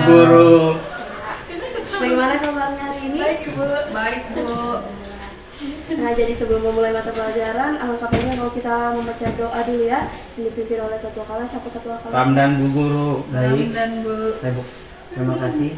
Guru. Bagaimana kabarnya hari ini? Baik Bu. Baik Bu. Nah, jadi sebelum memulai mata pelajaran, alangkah baiknya kalau kita membaca doa dulu ya, yang dipimpin oleh ketua kelas. Siapa ketua kelas? Ramdan Bu Guru. Baik. Dan Bu. Baik, Bu. Terima kasih.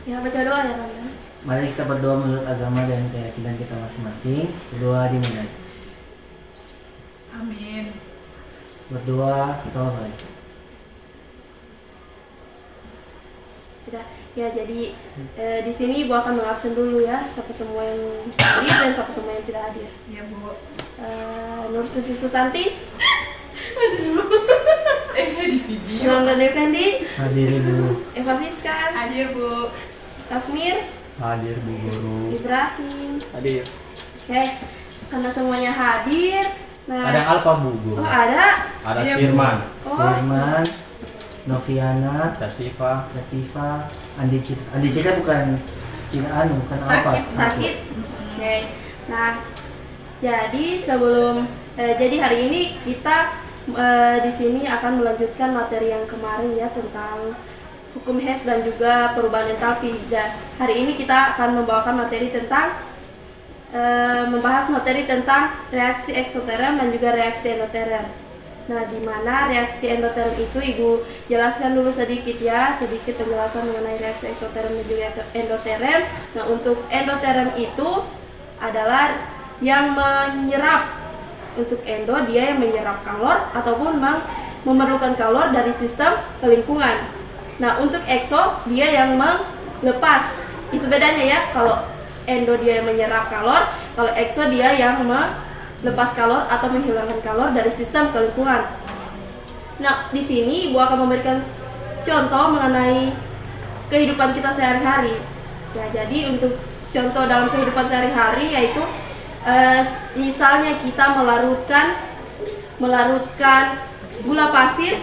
Ya, baca doa ya Ramdan. Mari kita berdoa menurut agama dan keyakinan kita masing-masing. Berdoa dimulai. Amin. Berdoa selesai. Sudah. Ya, jadi di sini Ibu akan mengabsen dulu ya, siapa semua yang hadir dan siapa semua yang tidak hadir. Ya Bu. Nur Susi Susanti, Di video. Ramdan Effendi, Hadir Ibu. Eva Fiska, Hadir Bu. Tasmir, Hadir Bu Guru. Ibrahim. Hadir. Oke, karena semuanya hadir. Nah, Ada Alfa Bu Guru. oh ada. Ada Iya, Bu. Firman, Oh, Firman, Noviana, Sativa, Latifa, Andi Cita bukan tidak bukan apa? sakit. Oke. Nah, jadi sebelum jadi hari ini kita di sini akan melanjutkan materi yang kemarin ya tentang hukum Hess dan juga perubahan entalpi. Dan hari ini kita akan membawakan materi tentang membahas materi tentang reaksi eksoterm dan juga reaksi endoterm. Nah, di mana reaksi endoterm itu Ibu jelaskan dulu sedikit ya, sedikit penjelasan mengenai reaksi eksoterm dan juga endoterm. Nah, untuk endoterm itu adalah yang menyerap, untuk endo dia yang menyerap kalor ataupun memerlukan kalor dari sistem ke lingkungan. Nah, untuk ekso dia yang melepas. Itu bedanya ya, kalau endo dia yang menyerap kalor, kalau ekso dia yang melepas kalor atau menghilangkan kalor dari sistem ke lingkungan. Nah, di sini Ibu akan memberikan contoh mengenai kehidupan kita sehari-hari. Ya, jadi untuk contoh dalam kehidupan sehari-hari yaitu misalnya kita melarutkan gula pasir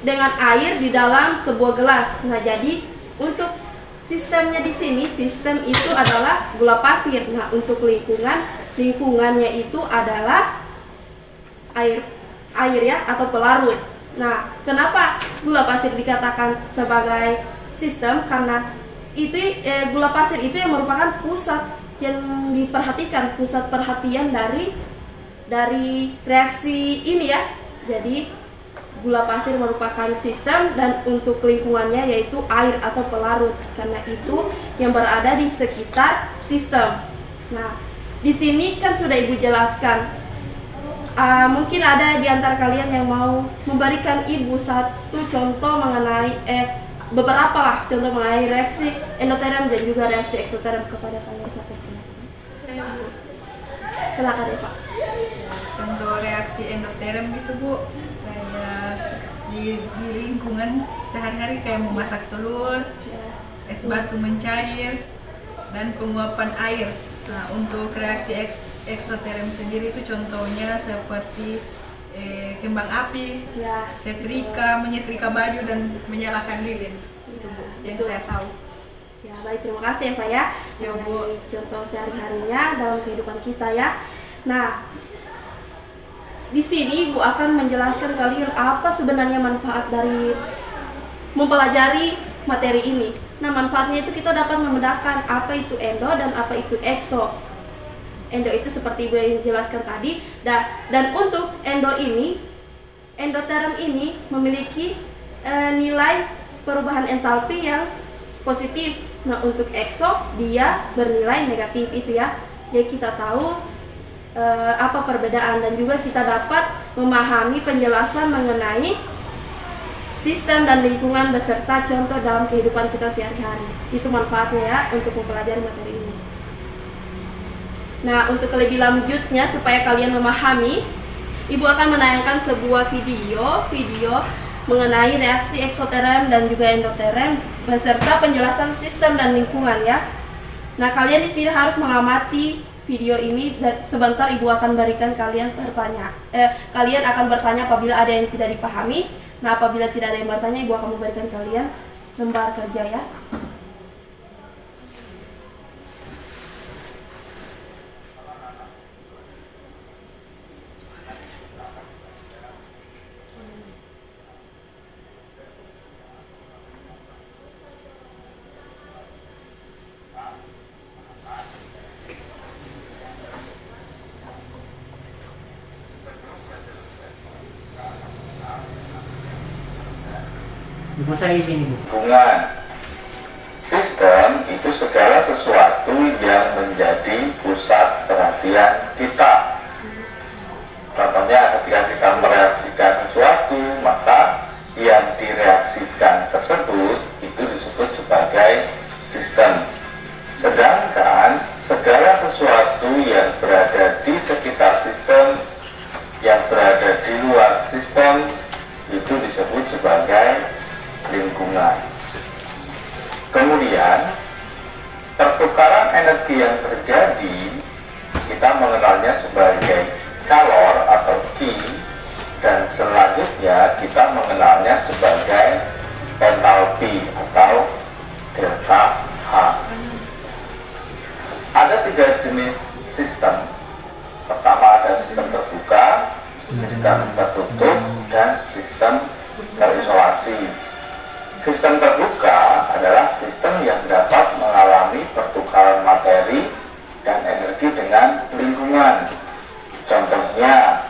dengan air di dalam sebuah gelas. Nah, jadi untuk sistemnya di sini, sistem itu adalah gula pasir. Nah, untuk lingkungannya itu adalah air ya atau pelarut. Nah, kenapa gula pasir dikatakan sebagai sistem? Karena itu gula pasir itu yang merupakan pusat yang diperhatikan, pusat perhatian dari reaksi ini ya. Jadi gula pasir merupakan sistem dan untuk lingkungannya yaitu air atau pelarut. Karena itu yang berada di sekitar sistem. Nah, di sini kan sudah Ibu jelaskan. Mungkin ada di antara kalian yang mau memberikan Ibu satu contoh mengenai beberapa lah contoh mengenai reaksi endoterm dan juga reaksi eksoterm kepada kalian siapa sih? Saya Bu. Silakan ya Pak. Contoh reaksi endoterm gitu Bu. Kayak di lingkungan sehari-hari kayak memasak telur, es batu mencair, dan penguapan air. Nah, untuk reaksi eksoterm sendiri itu contohnya seperti kembang api, Ya, menyetrika baju dan menyalakan lilin. Itu Bu, yang saya tahu. ya baik, terima kasih ya Pak ya. Ya, Bu. Mengenai contoh sehari-harinya dalam kehidupan kita ya. Nah, di sini Ibu akan menjelaskan kalian apa sebenarnya manfaat dari mempelajari materi ini. Nah, manfaatnya itu kita dapat membedakan apa itu endo dan apa itu ekso. Endo itu seperti Ibu yang jelaskan tadi, dan untuk endoterm ini memiliki nilai perubahan entalpi yang positif. Nah, untuk ekso dia bernilai negatif itu ya. Jadi kita tahu apa perbedaan dan juga kita dapat memahami penjelasan mengenai sistem dan lingkungan beserta contoh dalam kehidupan kita sehari-hari. Itu manfaatnya ya untuk mempelajari materi ini. Nah, untuk lebih lanjutnya supaya kalian memahami, Ibu akan menayangkan sebuah video mengenai reaksi eksoterm dan juga endoterm beserta penjelasan sistem dan lingkungan ya. Nah, kalian di sini harus mengamati video ini dan sebentar Ibu akan berikan kalian kalian akan bertanya apabila ada yang tidak dipahami. Nah, apabila tidak ada yang bertanya, Ibu akan memberikan kalian lembar kerja ya. Ibu saya di sini, Bu. Lingkungan. Sistem itu segala sesuatu yang menjadi pusat perhatian kita. Contohnya ketika kita mereaksikan sesuatu, maka yang direaksikan tersebut itu disebut sebagai sistem. Sedangkan segala sesuatu yang berada di sekitar sistem, yang berada di luar sistem, itu disebut sebagai lingkungan. Kemudian, pertukaran energi yang terjadi, kita mengenalnya sebagai kalor atau Ki, dan selanjutnya kita mengenalnya sebagai entalpi atau delta H. Ada 3 jenis sistem. Pertama ada sistem terbuka, sistem tertutup, dan sistem terisolasi. Sistem terbuka adalah sistem yang dapat mengalami pertukaran materi dan energi dengan lingkungan. Contohnya,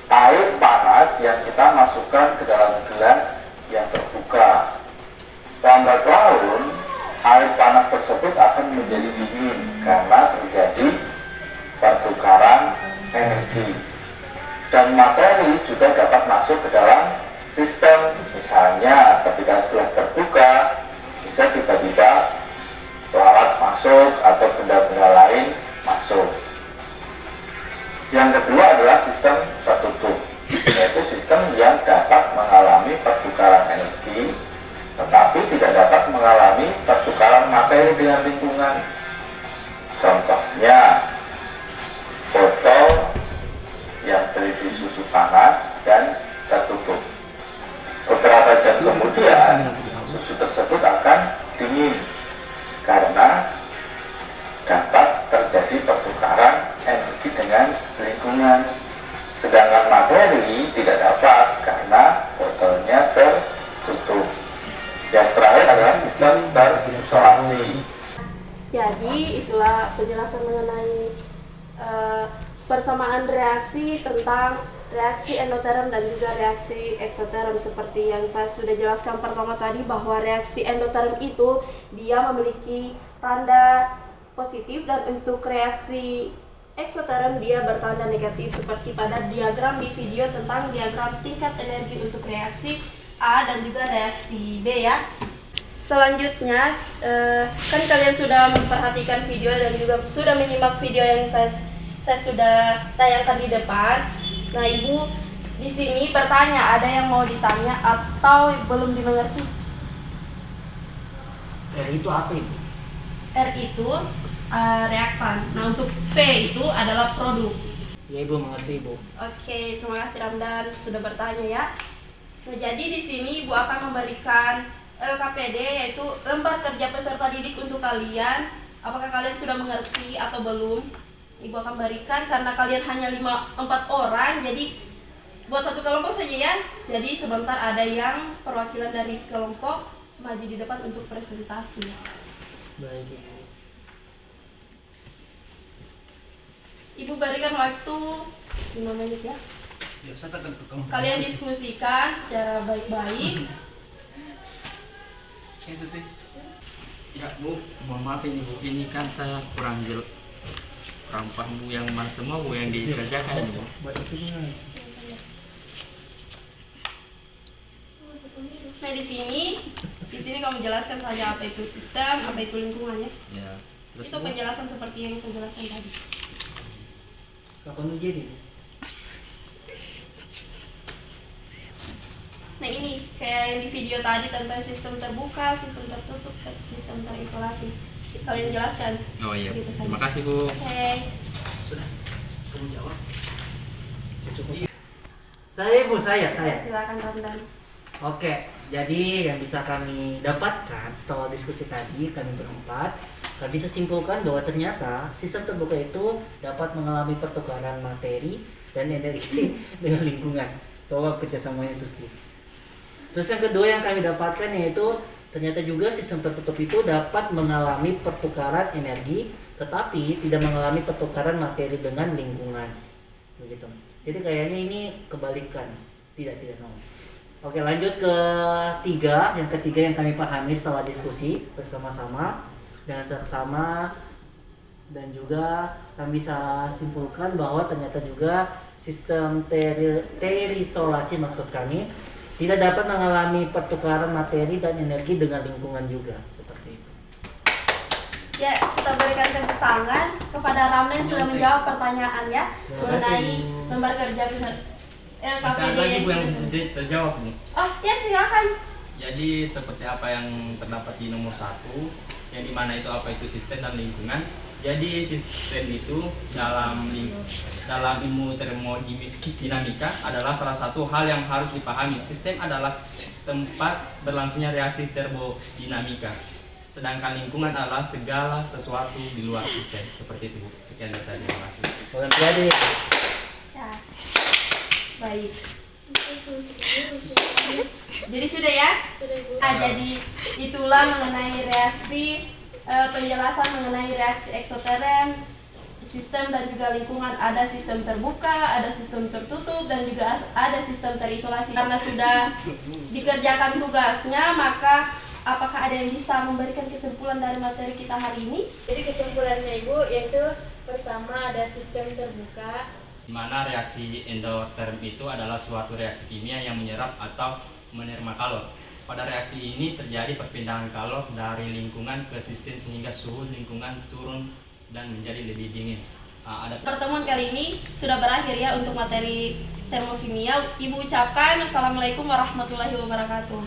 air panas yang kita masukkan ke dalam gelas yang terbuka. Lambat laun, air panas tersebut akan menjadi dingin karena terjadi pertukaran energi. Dan materi juga dapat masuk ke dalam sistem. Misalnya ketika gelas terbuka, bisa tiba-tiba lalat masuk atau benda-benda lain masuk. Yang kedua adalah sistem tertutup, yaitu sistem yang dapat mengalami pertukaran energi tetapi tidak dapat mengalami pertukaran materi dengan lingkungan. Contohnya botol yang berisi susu panas dan tertutup. Beberapa jam kemudian susu tersebut akan dingin karena dapat terjadi pertukaran energi dengan lingkungan. Sedangkan materi tidak dapat karena botolnya tertutup. Yang terakhir adalah sistem terisolasi. Jadi itulah penjelasan mengenai persamaan reaksi tentang reaksi endoterm dan juga reaksi eksoterm. Seperti yang saya sudah jelaskan pertama tadi, bahwa reaksi endoterm itu dia memiliki tanda positif, dan untuk reaksi eksoterm dia bertanda negatif, seperti pada diagram di video tentang diagram tingkat energi untuk reaksi A dan juga reaksi B ya. Selanjutnya kan kalian sudah memperhatikan video dan juga sudah menyimak video yang saya sudah tayangkan di depan. Nah, Ibu di sini bertanya, ada yang mau ditanya atau belum dimengerti? R itu apa, Ibu? R itu reaktan. Nah, untuk P itu adalah produk. Ya, Ibu mengerti, Ibu. Oke, terima kasih Ramdan sudah bertanya ya. Nah, jadi di sini Ibu akan memberikan LKPD, yaitu lembar kerja peserta didik untuk kalian. Apakah kalian sudah mengerti atau belum? Ibu akan berikan karena kalian hanya 4 orang, jadi buat satu kelompok saja ya. Jadi sebentar ada yang perwakilan dari kelompok maju di depan untuk presentasi. Baik, Ibu. Ibu berikan waktu 5 menit ya. Kalian diskusikan secara baik-baik. Ya Bu, mohon maaf ini Bu, ini kan saya kurang paham Bu, yang mana semua Bu yang dikerjakan Bu. Nah, di sini kamu jelaskan saja apa itu sistem, apa itu lingkungan ya. Ya. Terus Itu Bu, penjelasan seperti yang saya jelaskan tadi. Kapan ujian, Ibu? Nah, ini kayak yang di video tadi tentang sistem terbuka, sistem tertutup, sistem terisolasi. Kalian jelaskan. oh iya, Begitu saja. terima kasih Bu. Oke. Sudah. Kamu jawab. Cukup. Saya, Ibu, saya. Silakan Ramdan. Oke, jadi yang bisa kami dapatkan setelah diskusi tadi, kami berempat, kami bisa simpulkan bahwa ternyata sistem terbuka itu dapat mengalami pertukaran materi dan energi dengan lingkungan. Coba kerjasamanya Susti. Terus yang kedua yang kami dapatkan yaitu ternyata juga sistem tertutup itu dapat mengalami pertukaran energi, tetapi tidak mengalami pertukaran materi dengan lingkungan. Begitu. Jadi kayaknya ini kebalikan, tidak no. Oke, lanjut ke tiga. Yang ketiga yang kami pahami setelah diskusi bersama-sama dengan seksama, dan juga kami bisa simpulkan bahwa ternyata juga sistem terisolasi maksud kami tidak dapat mengalami pertukaran materi dan energi dengan lingkungan juga, seperti itu. Ya, kita berikan tepuk tangan kepada Ramli yang sudah menjawab pertanyaan ya mengenai lembar kerja Masih LKPD ada lagi yang Bu yang sudah. belum terjawab nih. Oh ya, silakan. Jadi seperti apa yang terdapat di nomor 1, yang dimana itu apa itu sistem dan lingkungan. Jadi sistem itu dalam ilmu termodinamika adalah salah satu hal yang harus dipahami. Sistem adalah tempat berlangsungnya reaksi termodinamika. Sedangkan lingkungan adalah segala sesuatu di luar sistem. Seperti itu. Sekian dari saya, terima kasih. Olimpiade. Ya. Baik. Jadi sudah ya? Nah, jadi itulah mengenai reaksi penjelasan mengenai reaksi eksoterm, sistem dan juga lingkungan. Ada sistem terbuka, ada sistem tertutup, dan juga ada sistem terisolasi. Karena sudah dikerjakan tugasnya, maka apakah ada yang bisa memberikan kesimpulan dari materi kita hari ini? Jadi kesimpulannya Ibu yaitu pertama ada sistem terbuka. Di mana reaksi endoterm itu adalah suatu reaksi kimia yang menyerap atau menerima kalor. Pada reaksi ini terjadi perpindahan kalor dari lingkungan ke sistem sehingga suhu lingkungan turun dan menjadi lebih dingin. Pertemuan kali ini sudah berakhir ya untuk materi termokimia. Ibu ucapkan Assalamualaikum warahmatullahi wabarakatuh.